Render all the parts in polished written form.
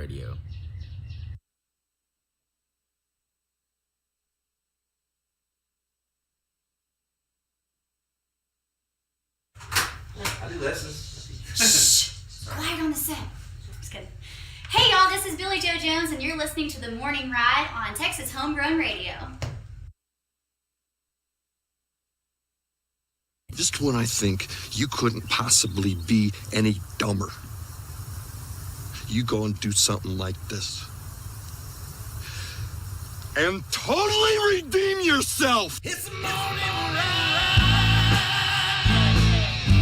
Radio. I do lessons. Shh! Quiet on the set. Just kidding. Hey y'all, this is Billy Joe Jones, and you're listening to The Morning Ride on Texas Homegrown Radio. Just when I think you couldn't possibly be any dumber, you go and do something like this. And totally redeem yourself! It's the morning ride.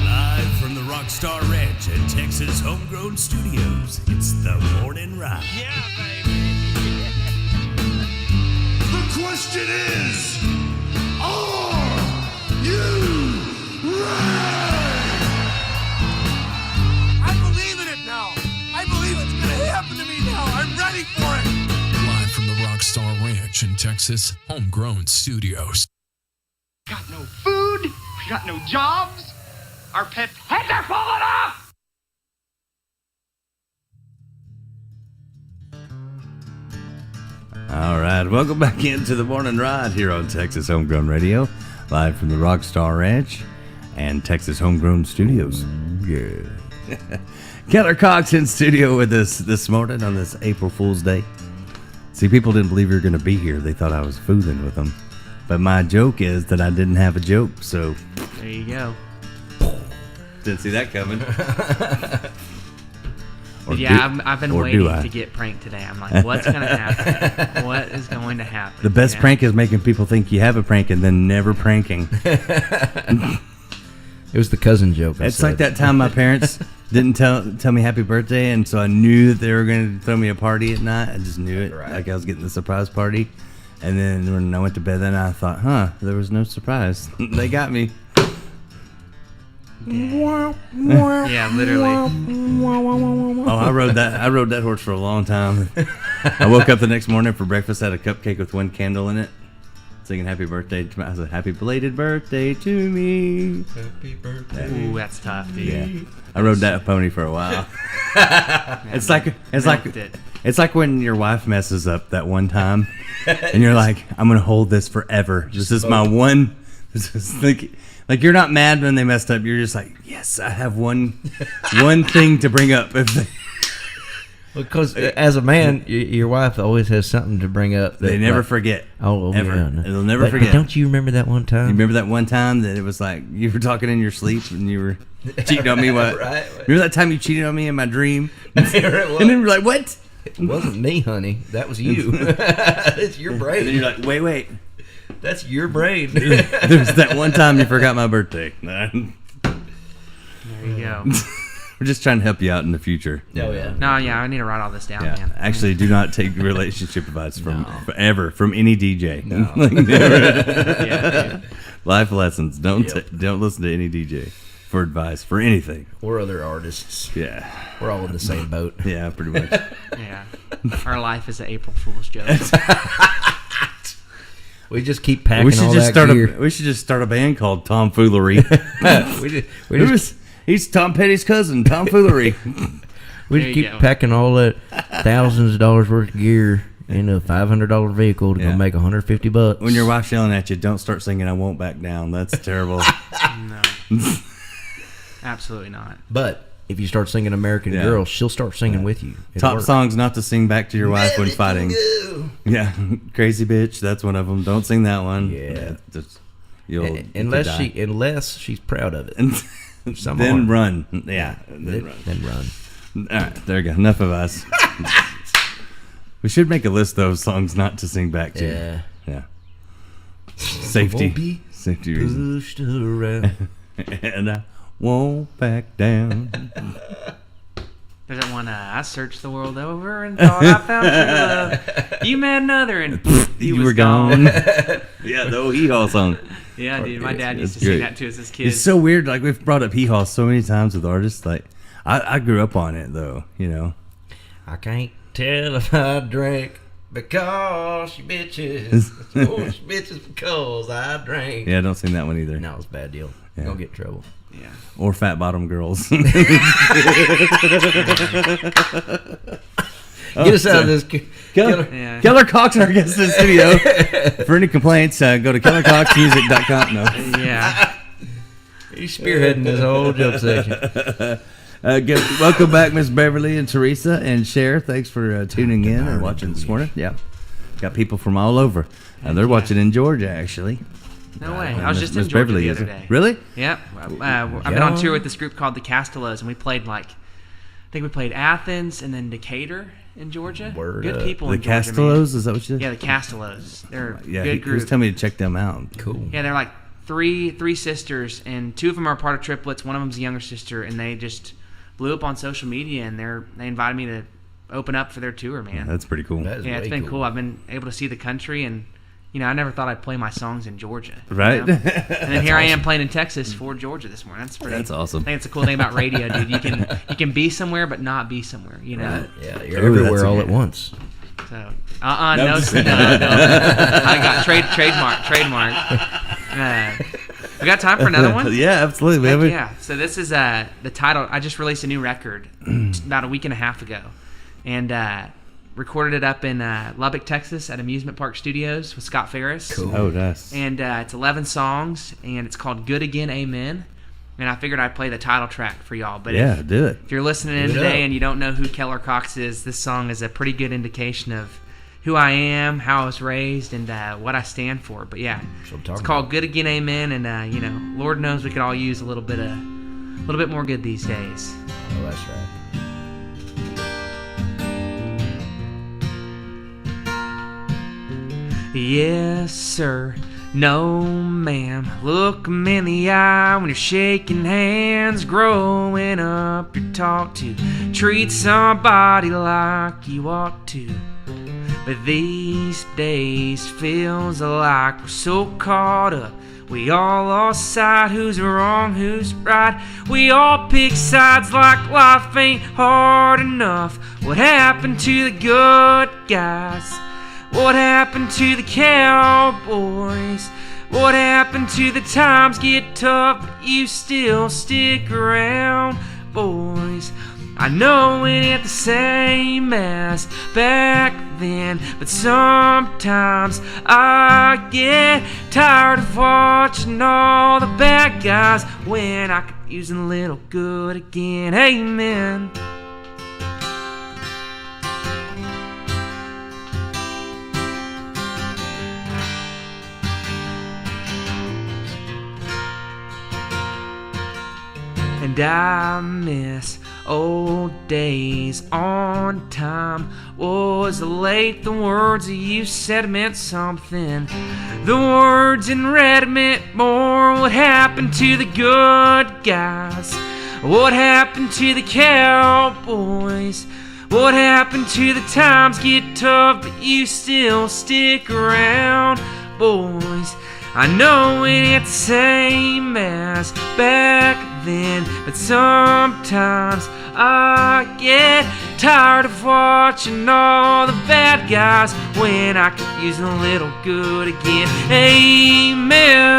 Live from the Rockstar Ranch at Texas Homegrown Studios, it's the morning ride. Yeah, baby. The question is, are you ready? I believe in it now. I believe it's going to happen to me now. I'm ready for it. Live from the Rockstar Ranch in Texas, Homegrown Studios. Got no food, we got no jobs, our pets' heads are falling off! All right, welcome back into the morning ride here on Texas Homegrown Radio, live from the Rockstar Ranch and Texas Homegrown Studios. Yeah. Keller Cox in studio with us this morning on this April Fool's Day. See, people didn't believe you were going to be here. They thought I was fooling with them. But my joke is that I didn't have a joke, so... There you go. Didn't see that coming. I've been waiting to get pranked today. I'm like, what's going to happen? What is going to happen? The best prank is making people think you have a prank and then never pranking. It was the cousin joke. It's like that time my parents didn't tell me happy birthday, and so I knew that they were going to throw me a party at night. I just knew it, like I was getting the surprise party. And then when I went to bed, then I thought, there was no surprise. They got me. Yeah, literally. Oh, I rode that horse for a long time. I woke up the next morning for breakfast, had a cupcake with one candle in it, singing happy birthday to me. I said, happy belated birthday to me. Happy birthday. Ooh, that's tough, dude. Yeah. I rode that pony for a while. It's like when your wife messes up that one time and you're like, I'm going to hold this forever. This is my one. This is like you're not mad when they messed up. You're just like, yes, I have one thing to bring up. Because as a man, your wife always has something to bring up. They never forget. Oh, ever. Yeah, no. They'll never forget. But don't you remember that one time? You remember that one time that it was like you were talking in your sleep and you were cheating on me? What? Right. Remember that time you cheated on me in my dream? And then you're like, what? It wasn't me, honey. That was you. It's your brain. And then you're like, wait. That's your brain. There's that one time you forgot my birthday. There you go. We're just trying to help you out in the future. Oh, yeah. No, yeah, I need to write all this down, man. Actually, do not take relationship advice from any DJ. No. Like, never. Yeah, Life lessons. Don't listen to any DJ for advice for anything. Or other artists. Yeah. We're all in the same boat. Yeah, pretty much. Yeah. Our life is an April Fool's joke. We just keep packing all that gear. We should just start a band called Tomfoolery. He's Tom Petty's cousin, Tomfoolery. We just keep packing all that thousands of dollars worth of gear in a $500 vehicle to go make $150. When your wife's yelling at you, don't start singing "I Won't Back Down." That's terrible. No. Absolutely not. But if you start singing American Girl, she'll start singing with you. Top songs not to sing back to your wife when fighting. Yeah, Crazy Bitch. That's one of them. Don't sing that one. Yeah, unless she's proud of it. Then run. Yeah, then run. All right, there you go. Enough of us. We should make a list of songs not to sing back to. Yeah. Safety reasons. Pushed around. And I won't back down. There's that one, I searched the world over and thought I found true love. You met another and you were gone. Yeah, the old Hee-Haw song. Yeah, dude, my dad used to sing that to us as kids. It's so weird. Like, we've brought up Hee-Haw so many times with artists. Like, I grew up on it, though, you know. I can't tell if I drank because you bitches. Oh, she bitches because I drank. Yeah, don't sing that one either. No, it's a bad deal. Yeah. Don't get in trouble. Yeah. Or Fat Bottom Girls. Get us out of this. Yeah. Keller Cox, our guest in the studio. For any complaints, go to kellercoxmusic.com. No. Yeah. He's spearheading this whole joke section. Welcome back, Miss Beverly and Teresa and Cher. Thanks for tuning in and watching this morning. Yeah, got people from all over. They're watching in Georgia, actually. No way. I was just in Miss Georgia Beverly the is other it? day. Really? Yep. I've been on tour with this group called the Castellos, and we played I think we played Athens and then Decatur in Georgia. Word good up. people The in Georgia, Castellos, is that what you said? man. Yeah, the Castellos. They're a Yeah, good he group. was telling me to check them out. Cool. Yeah, they're like three sisters, and two of them are part of triplets. One of them's a younger sister, and they just blew up on social media, and they invited me to open up for their tour, man. That's pretty cool. That is Yeah, it's way been cool. I've been able to see the country, and I never thought I'd play my songs in Georgia. Right. And then here I am playing in Texas for Georgia this morning. That's awesome. I think it's a cool thing about radio, dude. You can be somewhere but not be somewhere. Right. Yeah, you're Ooh, everywhere that's all a- at once. So no. I got trademark. We got time for another one? Yeah, absolutely. Heck Man. yeah. So this is the title. I just released a new record about a week and a half ago, and recorded it up in Lubbock, Texas, at Amusement Park Studios with Scott Ferris. Cool. Oh, nice. And it's 11 songs, and it's called "Good Again, Amen." And I figured I'd play the title track for y'all. But Yeah, do it. if you're listening in Do it today up. and you don't know who Keller Cox is, this song is a pretty good indication of who I am, how I was raised, and what I stand for. But yeah, what I'm it's talking called about. "Good Again, Amen," and Lord knows we could all use a little bit more good these days. Oh, that's right. Yes, sir. No, ma'am. Look 'em in the eye when you're shaking hands. Growing up, you're taught to treat somebody like you ought to. But these days feels like we're so caught up. We all lost sight, who's wrong, who's right. We all pick sides like life ain't hard enough. What happened to the good guys? What happened to the cowboys? What happened to the times get tough, but you still stick around, boys? I know it ain't the same as back then, but sometimes I get tired of watching all the bad guys when I could use a little good again. Amen. And I miss old days on time. Was late, the words that you said meant something. The words in red meant more. What happened to the good guys? What happened to the cowboys? What happened to the times get tough, but you still stick around, boys? I know it ain't the same as back then, but sometimes I get tired of watching all the bad guys when I could use a little good again. Amen.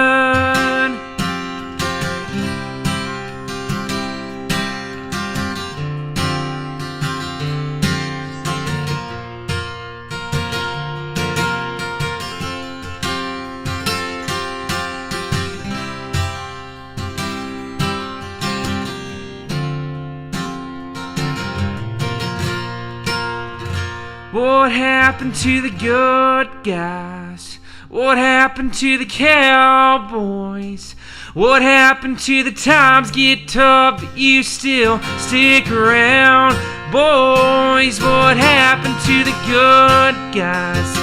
What happened to the good guys? What happened to the cowboys? What happened to the times get tough, but you still stick around, boys? What happened to the good guys?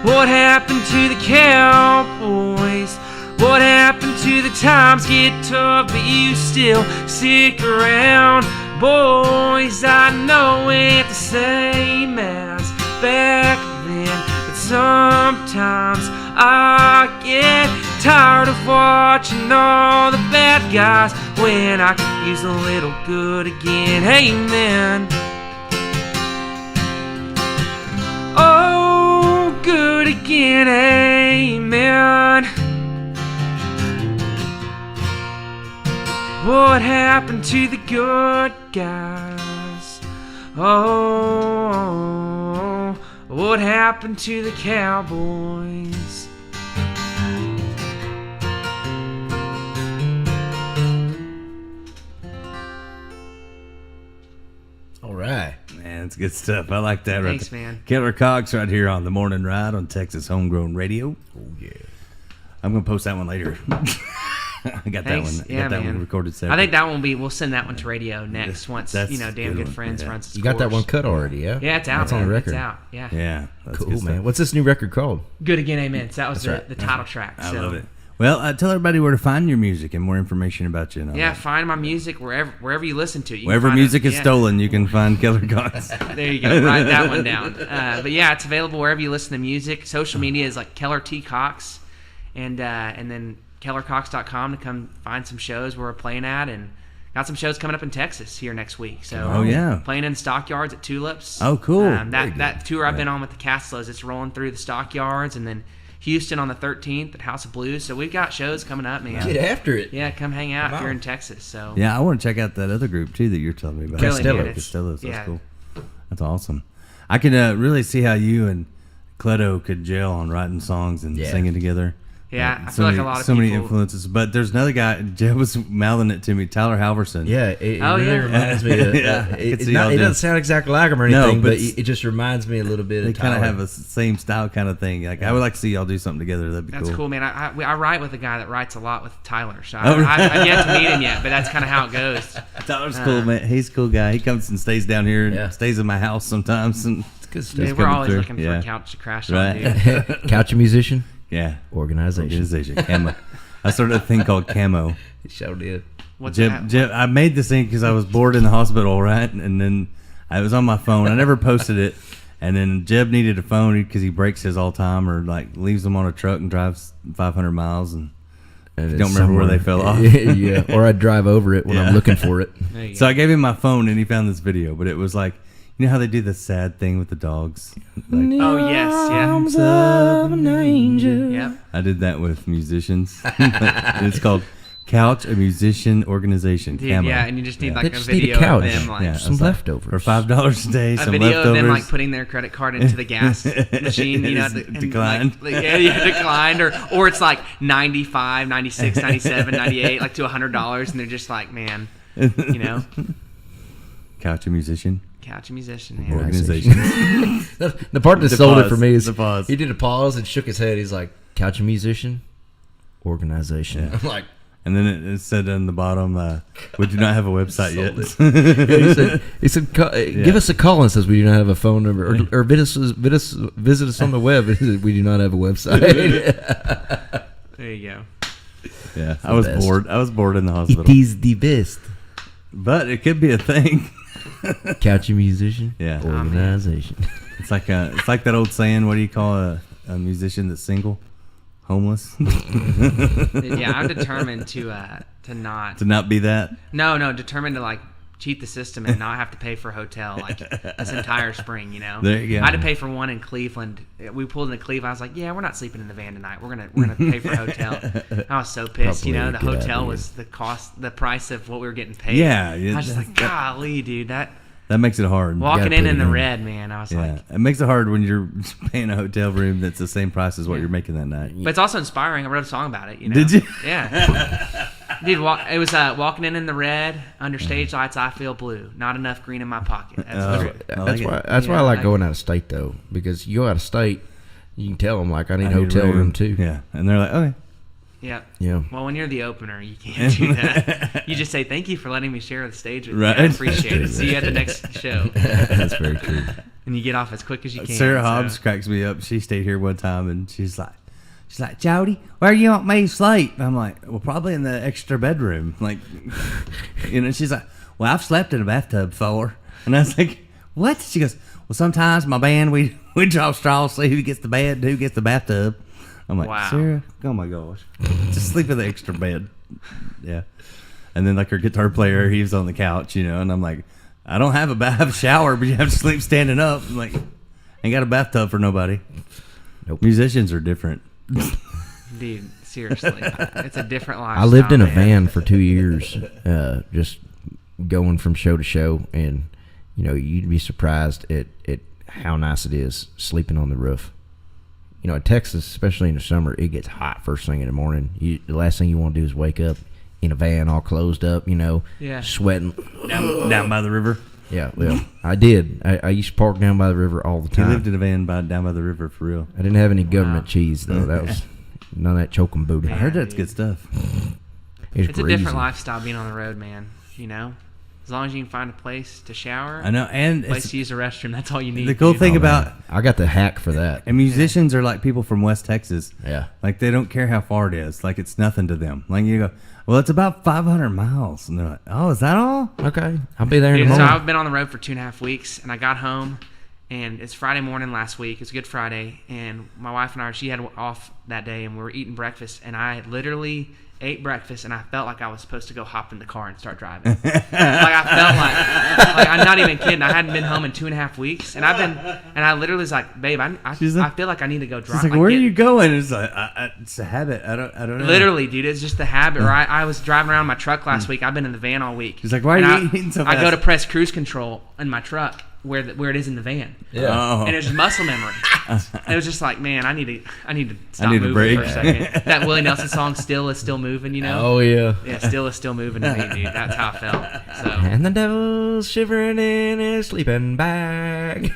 What happened to the cowboys? What happened to the times get tough, but you still stick around, boys? I know it ain't the same as back then, but sometimes I get tired of watching all the bad guys when I could use a little good again. Amen. Oh, good again, amen. What happened to the good guys? Oh. what happened to the Cowboys. All right. Man, it's good stuff. I like that. Thanks, right there. man. Keller Cox right here on the Morning Ride on Texas Homegrown Radio. Oh, yeah. I'm going to post that one later. I got Thanks. that one. I Yeah, got that man. one recorded separate. I think that one will be. We'll send that one to radio next once That's Damn a Good good one. Friends Yeah. runs its You got that course. one cut already, yeah? Yeah, it's out. That's on the man. record. It's out. Yeah. Yeah. That's Cool, good stuff. man. What's this new record called? Good Again, Amen. So that was That's right. the title track. I so. love it. Well, tell everybody where to find your music and more information about you. And all Yeah, that. find my music wherever you listen to it. You can Wherever find music it. is Yeah. stolen, you can find Keller Cox. There you go. Write that one down. But yeah, it's available wherever you listen to music. Social media is like Keller T Cox, and then kellercox.com to come find some shows where we're playing at, and got some shows coming up in Texas here next week. So Oh, yeah. playing in Stockyards at Tulips. Oh, cool. That tour I've been on with the Castlos, it's rolling through the Stockyards, and then Houston on the 13th at House of Blues. So we've got shows coming up, man. Get after it. Yeah, come hang out Come if you're on. in Texas. So Yeah, I want to check out that other group too that you're telling me about. Really, Costello. man, it's- Costello's. That's yeah. cool. That's awesome. I can really see how you and Cleto could gel on writing songs and Yeah. singing together. Yeah, I So feel like many- a lot of so many people- influences. But there's another guy. Jeb was mouthing it to me. Tyler Halverson. Yeah, it Oh, really yeah. reminds me of. Yeah, I could see y'all It doing- doesn't sound exactly like him or No, anything, but but it just reminds me a little bit They of kind of Tyler. have a same style kind of thing. Like I would like to see y'all do something together. That'd be That's cool. cool, man. I write with a guy that writes a lot with Tyler. So Oh, really? I've yet to meet him yet, but that's kind of how it goes. Tyler's cool, man. He's a cool guy. He comes and stays down here and Yeah. stays in my house sometimes. And It's good Just stuff. Yeah, we're coming always through. looking for Yeah. a couch to crash Right. on, dude. Couch musician yeah, organization. organization camo. I started a thing called camo. It sure did. What's Jeb, that? I made this thing because I was bored in the hospital, right? And then I was on my phone. I never posted it. And then Jeb needed a phone because he breaks his all the time, or like leaves them on a truck and drives 500 miles and And don't it's remember where they somewhere- fell off. Yeah, or I drive over it when Yeah. I'm looking for it. There you So go. I gave him my phone and he found this video, but it was like, you know how they do the sad thing with the dogs? Like, Oh yes, yeah. Yep. I did that with musicians. It's called Couch, a musician organization. Dude, Camo. yeah, and you just need They like a just need a video couch. of them like Yeah, Some it's like, leftovers. for $5 a day. a Some video leftovers. of them like putting their credit card into the gas machine, you know, It's and, declined. yeah, declined, or it's like 95, 96, 97, 98, like to $100, and they're just like, man, you know, Couch, a musician couch musician. Man. organization. The part that The sold it pause, for me is the pause. he did a pause and shook his head. He's like, couch musician organization. Yeah. I'm like, And then it said on the bottom, we do not have a website yet. he said, give us a call and says we do not have a phone number, or visit us on the web. He said, we do not have a website. There you go. Yeah, I was best. bored. I was bored in the hospital. It is the best. But it could be a thing. Couch musician Yeah. organization. It's like that old saying. What do you call a musician that's single? Homeless. Yeah, I'm determined to not. To not be that. No, determined to like cheat the system and not have to pay for a hotel like this entire spring. You know, There you go. I had to pay for one in Cleveland. We pulled into Cleveland. I was like, yeah, we're not sleeping in the van tonight. We're gonna pay for a hotel. I was so pissed. You know, the Probably a good hotel idea. was the price of what we were getting paid. Yeah, I was just like, golly, dude, that That makes it hard. walking gotta in put it the in. red, man. I was Yeah, like, it makes it hard when you're paying a hotel room that's the same price as what you're making that night. but it's also inspiring. I wrote a song about it. You know? Did you? Yeah. Dude, it was walking in the red under stage lights. I feel blue. Not enough green in my pocket. That's Oh, true. I like That's it. why. That's why Yeah, I like I- going out of state though, because you go out of state, you can tell them like I need a I need hotel room too. Yeah, and they're like, okay. Yeah. Yeah. Well, when you're the opener, you can't do that. You just say, thank you for letting me share the stage with Right. you. I appreciate it. See you at the next show. That's very true. And you get off as quick as you can. Sarah so- Hobbs cracks me up. She stayed here one time, and she's like, Jody, where you want me to sleep? I'm like, well, probably in the extra bedroom. Like, you know, she's like, well, I've slept in a bathtub before. And I was like, what? She goes, well, sometimes my band, we draw straws, see who gets the bed and who gets the bathtub. I'm like, Wow. Sarah, oh my gosh. Just sleep in the extra bed. Yeah. And then, like, her guitar player, he was on the couch, you know, and I'm like, I don't have a shower, but you have to sleep standing up. I'm like, ain't got a bathtub for nobody. Nope. Musicians are different. Dude, seriously. It's a different life. I lived in a van for 2 years, just going from show to show, and you know you'd be surprised at how nice it is sleeping on the roof. You know, in Texas, especially in the summer, it gets hot first thing in the morning. The last thing you want to do is wake up in a van all closed up, you know, sweating. Down by the river. Yeah, well, I did. I used to park down by the river all the time. He lived in a van down by the river for real. I didn't have any government cheese, though. That was none of that choking booty. I heard that's good stuff. It's a different lifestyle being on the road, man. You know? As long as you can find a place to shower, I know, and a place to use a restroom, that's all you need. The cool thing about I got the hack for that. And musicians are like people from West Texas. Yeah, like they don't care how far it is. Like it's nothing to them. Like you go, well, it's about 500 miles, and they're like, oh, is that all? Okay, I'll be there in a So moment. I've been on the road for 2.5 weeks, and I got home, and it's Friday morning last week. It's Good Friday, and my wife and I, she had off that day, and we were eating breakfast, and I literally ate breakfast, and I felt like I was supposed to go hop in the car and start driving. Like I felt like I'm not even kidding. I hadn't been home in 2.5 weeks, and I literally was like, babe, I feel like I need to go drive. She's like, where are you going? It's like, it's a habit. I don't know. Literally, dude, it's just the habit. Or I was driving around my truck last week. I've been in the van all week. She's like, why are you eating so fast? I go to press cruise control in my truck where it is in the van. Yeah. And it's just muscle memory. It was just like, man, I need to stop need a moving break. for a second. That Willie Nelson song, Still Is Still Moving, you know? Oh, yeah. Yeah, Still Is Still Moving to me, dude. That's how I felt. So. And the devil's shivering in his sleeping bag.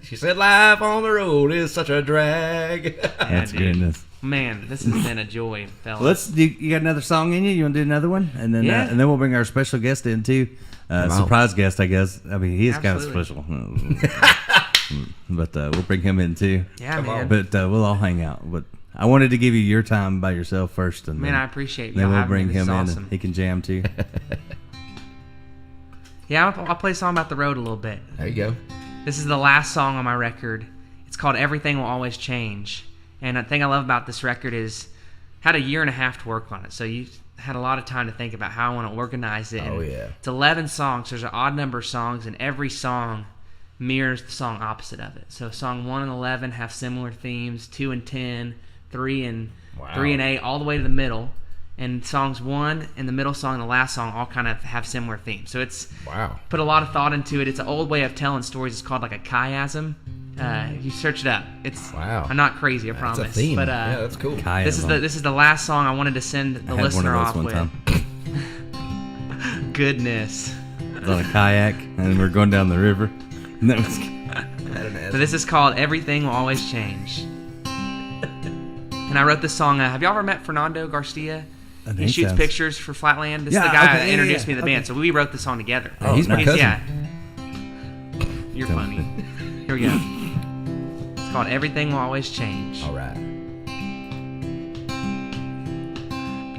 She said, life on the road is such a drag. That's goodness. Man, this has been a joy, fellas. Let's do. You got another song in you? You want to do another one, and then and then we'll bring our special guest in too. Surprise guest, I guess. I mean, he is kind of special, but we'll bring him in too. Yeah, man. But we'll all hang out. But I wanted to give you your time by yourself first, and man, then, I appreciate you. Then we'll bring me. him in, awesome. and he can jam too. Yeah, I'll play a song about the road a little bit. There you go. This is the last song on my record. It's called Everything Will Always Change. And the thing I love about this record is I had a year and a half to work on it. So you had a lot of time to think about how I want to organize it. Oh, and yeah. It's 11 songs. There's an odd number of songs, and every song mirrors the song opposite of it. So song 1 and 11 have similar themes, 2 and 10, 3 and 8, all the way to the middle. And songs 1 and the middle song and the last song all kind of have similar themes. So it's put a lot of thought into it. It's an old way of telling stories. It's called like a chiasm. You search it up. It's I'm not crazy, I promise. That's a theme. But yeah, that's cool. this is the last song I wanted to send the listener off with. Goodness. It's on a kayak, and we're going down the river. So this is called Everything Will Always Change. And I wrote this song. Have y'all ever met Fernando Garcia? He shoots pictures for Flatland. This is the guy that introduced me to the band. So we wrote this song together. Oh, he's my cousin. Yeah. You're funny. Here we go. It's called Everything Will Always Change. All right.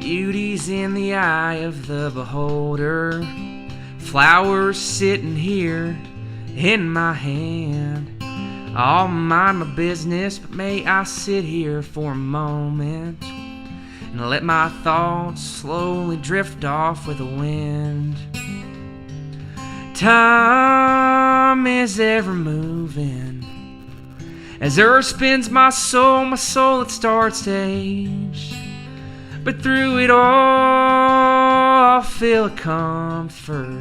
Beauty's in the eye of the beholder. Flowers sitting here in my hand. I'll mind my business, but may I sit here for a moment and let my thoughts slowly drift off with the wind. Time is ever moving. As earth spins my soul it starts to age. But through it all, I'll feel a comfort.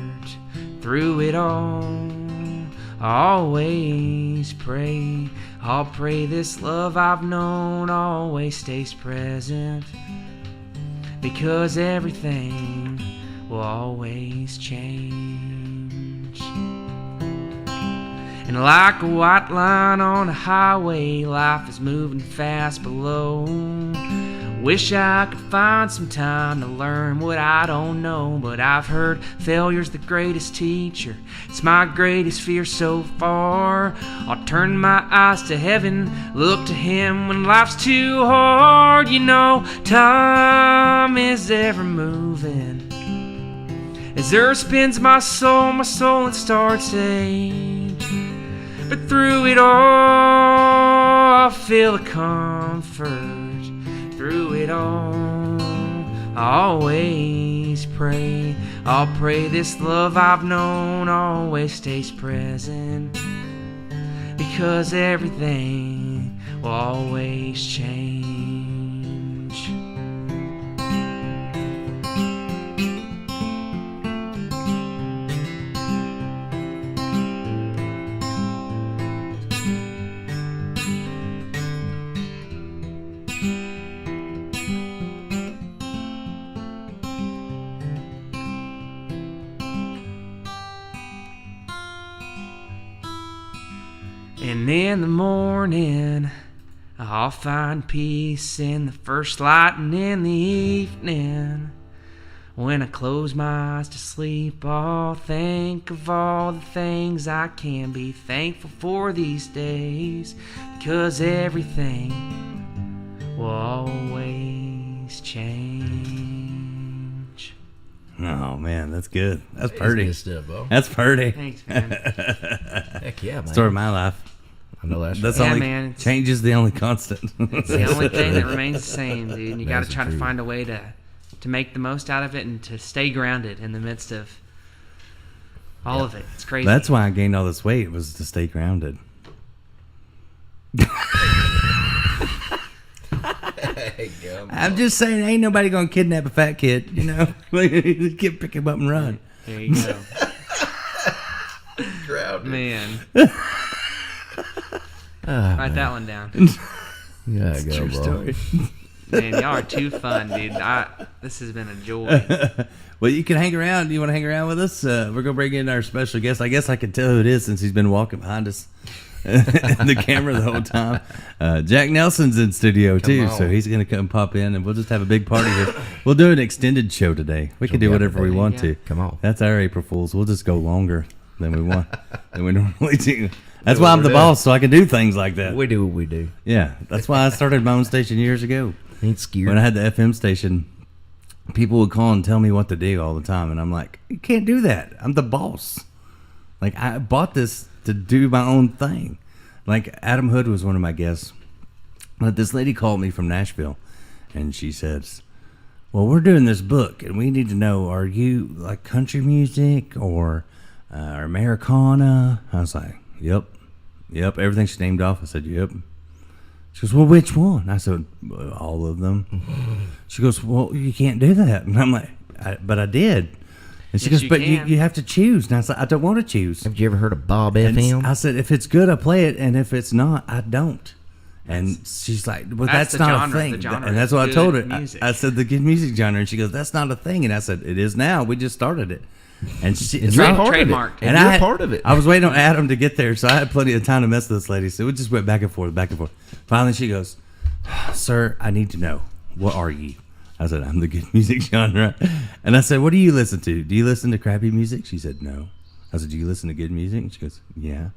Through it all, always pray. I'll pray this love I've known always stays present. Because everything will always change. And like a white line on a highway, life is moving fast below. Wish I could find some time to learn what I don't know, but I've heard failure's the greatest teacher. It's my greatest fear so far. I'll turn my eyes to heaven, look to him when life's too hard. You know, time is ever moving. As earth spins my soul it starts to age. But through it all, I feel a comfort. Through it all, I always pray. I'll pray this love I've known always stays present. Because everything will always change. And in the morning, I'll find peace in the first light, and in the evening, when I close my eyes to sleep, I'll think of all the things I can be thankful for these days, because everything will always change. Oh man, that's good. That's pretty. Good stuff, Bo. That's pretty. Thanks, man. Heck yeah, man. Story of my life. I know that's That's right. Yeah, only man, it's- change is the only constant. It's the only thing that remains the same, dude. And you got That's to try to true. find a way to make the most out of it and to stay grounded in the midst of all of it. It's crazy. That's why I gained all this weight, was to stay grounded. I'm just saying, ain't nobody gonna kidnap a fat kid, you know? The kid pick him up and run. There you go. Man. Write that one down. Yeah, go, True bro. story. Man, y'all are too fun, dude. This has been a joy. Well, you can hang around. Do you want to hang around with us? We're gonna bring in our special guest. I guess I can tell who it is since he's been walking behind us. The camera the whole time. Jack Nelson's in studio too, on. so he's gonna come pop in, and we'll just have a big party here. We'll do an extended show today. We can do be whatever we everybody. want Yeah. to. Come on. That's our April Fools. We'll just go longer than we want than we normally do. That's why I'm the boss, so I can do things like that. We do what we do. Yeah, that's why I started my own station years ago. Ain't scared. When I had the FM station, people would call and tell me what to do all the time, and I'm like, you can't do that. I'm the boss. Like, I bought this to do my own thing. Like, Adam Hood was one of my guests, but this lady called me from Nashville, and she says, well, we're doing this book, and we need to know, are you like country music or Americana? I was like, yep, everything she named off. I said, yep. She goes, well, which one? I said, all of them. She goes, well, you can't do that. And I'm like, but I did. And she Yes, goes, but you can. have to choose. And I said, I don't want to choose. Have you ever heard of Bob And FM? I said, if it's good, I play it. And if it's not, I don't. And she's like, well, That's that's the not genre. a thing. The genre And that's is what I told her. good music. I said, the good music genre. And she goes, that's not a thing. And I said, it is now. We just started it. And she, And so you're I- part of it. trademarked. And you're part of it. I was waiting on Adam to get there, so I had plenty of time to mess with this lady. So we just went back and forth, back and forth. Finally, she goes, sir, I need to know, what are you? I said, I'm the good music genre. And I said, what do you listen to? Do you listen to crappy music? She said, no. I said, do you listen to good music? And she goes, yeah.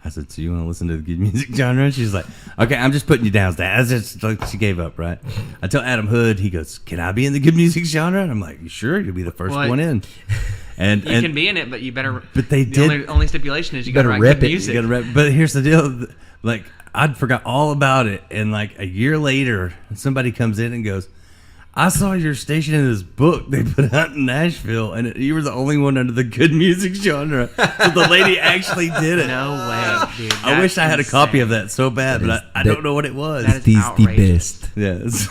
I said, so you want to listen to the good music genre? And she's like, okay, I'm just putting you down as that. That's just like she gave up, right? I tell Adam Hood, he goes, can I be in the good music genre? And I'm like, sure, you'll be the first Well, one in. And You can be in it, but you better. But they the did- Only stipulation is you got to better write rep good it. You music. You gotta rep- but here's the deal, like, I'd forgot all about it, and like a year later, somebody comes in and goes, I saw your station in this book they put out in Nashville, and you were the only one under the good music genre. So the lady actually did it. No way, dude. I wish I had a That's copy of insane. that so bad, but I don't know what it was. That is He's the outrageous. best. Yes.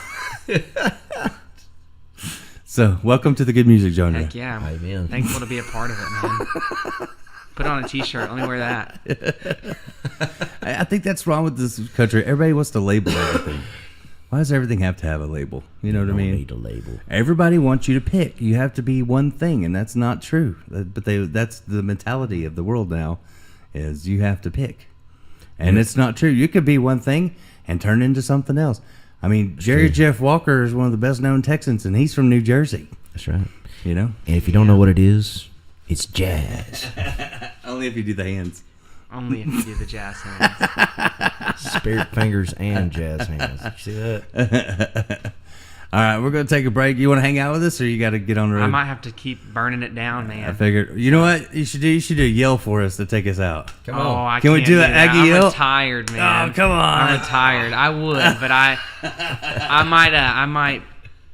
So, welcome to the good music genre. Heck yeah. I'm Amen. thankful to be a part of it, man. Put on a t-shirt. Let me wear that. I think that's wrong with this country. Everybody wants to label everything. Why does everything have to have a label? You know what I Don't mean? need a label. Everybody wants you to pick. You have to be one thing, and that's not true. But that's the mentality of the world now, is you have to pick. And it's not true. You could be one thing and turn into something else. I mean, Jerry Jeff Walker is one of the best-known Texans, and he's from New Jersey. That's right. You know? And if you don't know what it is, it's jazz. Only if you do the hands. Only if you do the jazz hands. Spirit fingers and jazz hands. You see that? All right, we're going to take a break. You want to hang out with us, or you got to get on the road? I might have to keep burning it down, I man. figured. You know what you should do? You should do a yell for us to take us out. Come Oh, on. I Can we can't do an that. Aggie I'm yell? retired, man. Oh, come on. I'm retired. I would, but I might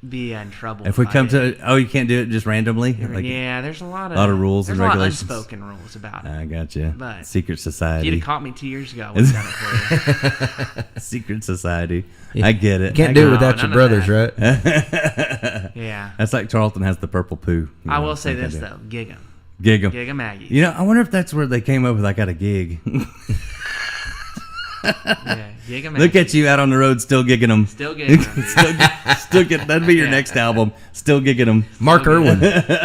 be in trouble If we I come did. to, you can't do it just randomly. Like, yeah, there's a lot of rules and there's a lot of regulations. unspoken rules about it. I got you. But Secret If you'd society. have caught me 2 years ago, I would have done it for you. Secret society. I get it. Can't I do it No, without none your of brothers, that. right? Yeah. That's like Charlton has the purple poo. You I know, will say like I this do. though, gig 'em. Gig 'em. Gig 'em Aggies. You know, I wonder if that's where they came up with I got a gig. Yeah, gig 'em Look action. at you out on the road, still gigging them. Still gigging 'em. Still get. That'd be your next album. Still gigging them. Mark Irwin.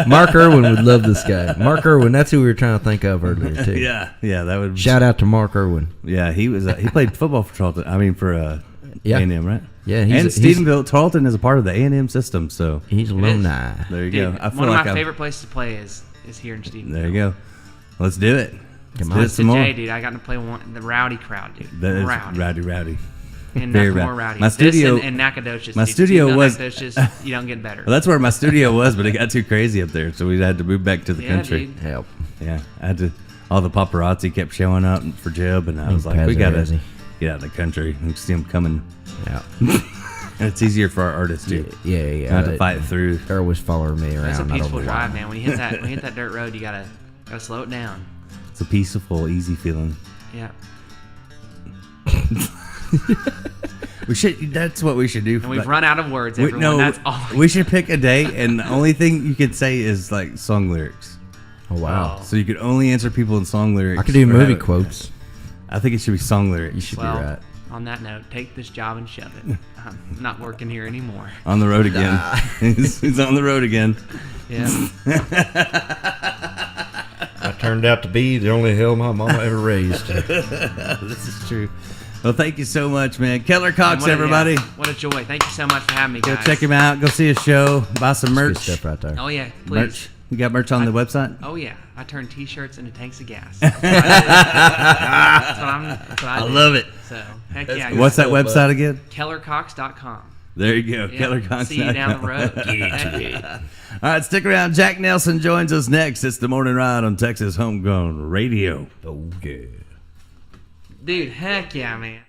Mark Irwin would love this guy. Mark Irwin. That's who we were trying to think of earlier too. Yeah, that would. Shout out to Mark Irwin. Yeah, he was. He played football for Tarleton. I mean, for Yeah. A&M, right? Yeah, and Stephenville, Tarleton is a part of the A&M system. So he's alumni. there you Dude, go. I feel one of like my favorite places to play is here in Stephenville. There you go. Let's do it. Come Let's on. do it some more. Today, dude, I got to play the rowdy crowd, dude. That is rowdy. rowdy. And Very nothing rowdy. more rowdy. My studio- This and Nacogdoches. my dude. studio Stephenville, was- Nacogdoches, you don't get better. Well, that's where my studio was, but it got too crazy up there, so we had to move back to the Yeah, country. dude. Help. Yeah, I had to. All the paparazzi kept showing up for Jeb, and I was like, we gotta Paparazzi. get out of the country and see him coming. Yeah. And it's easier for our artists too. Yeah. I had to fight through. They're always following me around. It's a I don't peaceful know drive, why. man. When you hit that dirt road, you gotta slow it down. It's a peaceful, easy feeling. Yeah. We should. That's what we should do. And we've run out of words, We- everyone. no, That's all. we should pick a day, and the only thing you could say is like song lyrics. Oh wow. So you could only answer people in song lyrics. I could do or movie have it- quotes. I think it should be song lyrics. You should Well, be right. on that note, take this job and shove it. I'm not working here anymore. On the road again. He's on the road again. Yeah. I turned out to be the only hell my mama ever raised. This is true. Well, thank you so much, man. Keller Cox, What a- everybody. yeah, what a joy. Thank you so much for having me, Go guys. check him out. Go see a show. Buy some Good merch. stuff right there. Oh, yeah. Please. Merch. You got merch on the website? Oh, yeah. I turn T-shirts into tanks of gas. That's what I do. love it. So, heck yeah. What's that website again? KellerCox.com. There you go. Yeah, Keller Cox. see you down the road. Heck yeah. All right, stick around. Jack Nelson joins us next. It's the Morning Ride on Texas Homegrown Radio. Oh yeah. Dude, heck yeah, man.